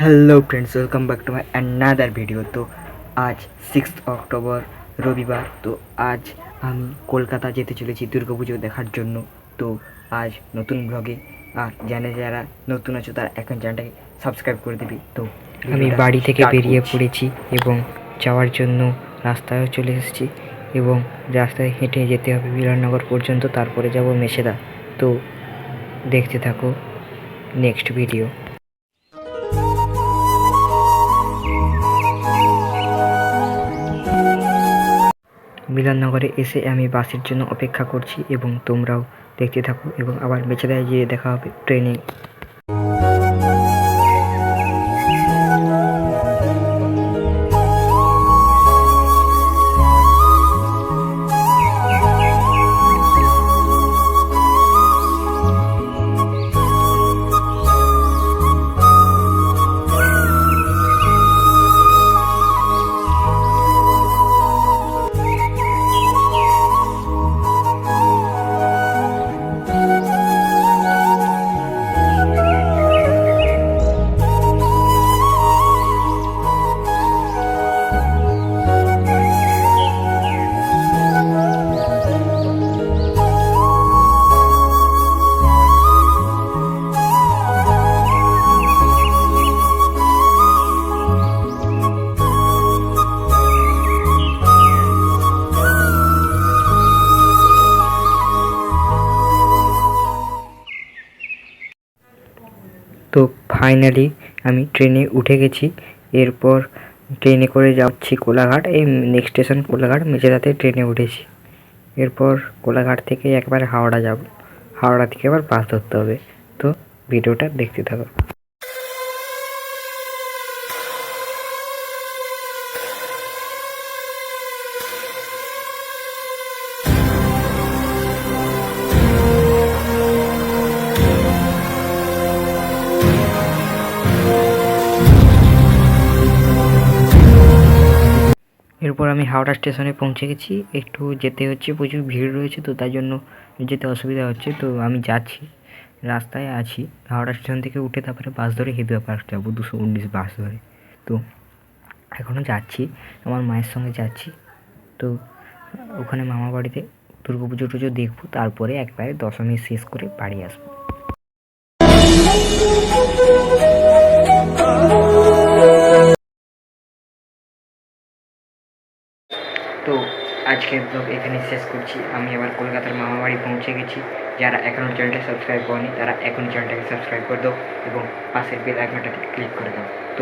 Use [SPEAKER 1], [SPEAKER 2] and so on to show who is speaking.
[SPEAKER 1] Hello friends, welcome back to my another video. তো আজ 6 October রবিবার। তো আজ আমি কলকাতা যেতে চলেছি দুর্গাপুজো দেখার জন্য। তো আজ নতুন ব্লগে আর যারা নতুন আছো তারা এখন চ্যানেলটাকে সাবস্ক্রাইব করে দিবি। তো
[SPEAKER 2] আমি বাড়ি থেকে বেরিয়ে পড়েছি এবং যাওয়ার জন্য রাস্তায়ও চলে এসেছি এবং রাস্তায় হেঁটে যেতে হবে বিধাননগর পর্যন্ত, তারপরে যাব মেছেদা। তো দেখতে থাকো নেক্সট ভিডিও। মিলননগরে এসে আমি বাসের জন্য অপেক্ষা করছি এবং তোমরাও দেখতে থাকো এবং আবার মেছেদায় গিয়ে দেখা হবে ট্রেনে। তো ফাইনালি আমি ট্রেনে উঠে গেছি। এরপর ট্রেনে করে যাচ্ছি কোলাঘাট। এই নেক্সট স্টেশন কোলাঘাট, মেচেদাতে ট্রেনে উঠেছি। এরপর কোলাঘাট থেকে একবার হাওড়া যাব, হাওড়া থেকে আবার বাস ধরতে হবে। তো ভিডিওটা দেখতে থাকো। এরপর আমি হাওড়া স্টেশনে পৌঁছে গেছি। একটু যেতে হচ্ছে, প্রচুর ভিড় রয়েছে, তো তাই জন্য যেতে অসুবিধা হচ্ছে। তো আমি যাচ্ছি, রাস্তায় আছি। হাওড়া স্টেশন থেকে উঠে তারপরে বাস ধরে হেদুয়া পার্ক যাবো, 219 বাস ধরে। তো এখনও যাচ্ছি, আমার মায়ের সঙ্গে যাচ্ছি। তো ওখানে মামা বাড়িতে দুর্গা পুজো টুজো দেখবো, তারপরে একবারে দশমী শেষ করে বাড়ি আসবো। তো আজকের ব্লগ এখানে শেষ করছি। আমি আবার কলকাতার মামা বাড়ি পৌঁছে গেছি। যারা এখনও চ্যানেলটা সাবস্ক্রাইব করেনি তারা এখন চ্যানেলটাকে সাবস্ক্রাইব করে দাও এবং পাশের বেল আইকনটাতে ক্লিক করে দাও। তো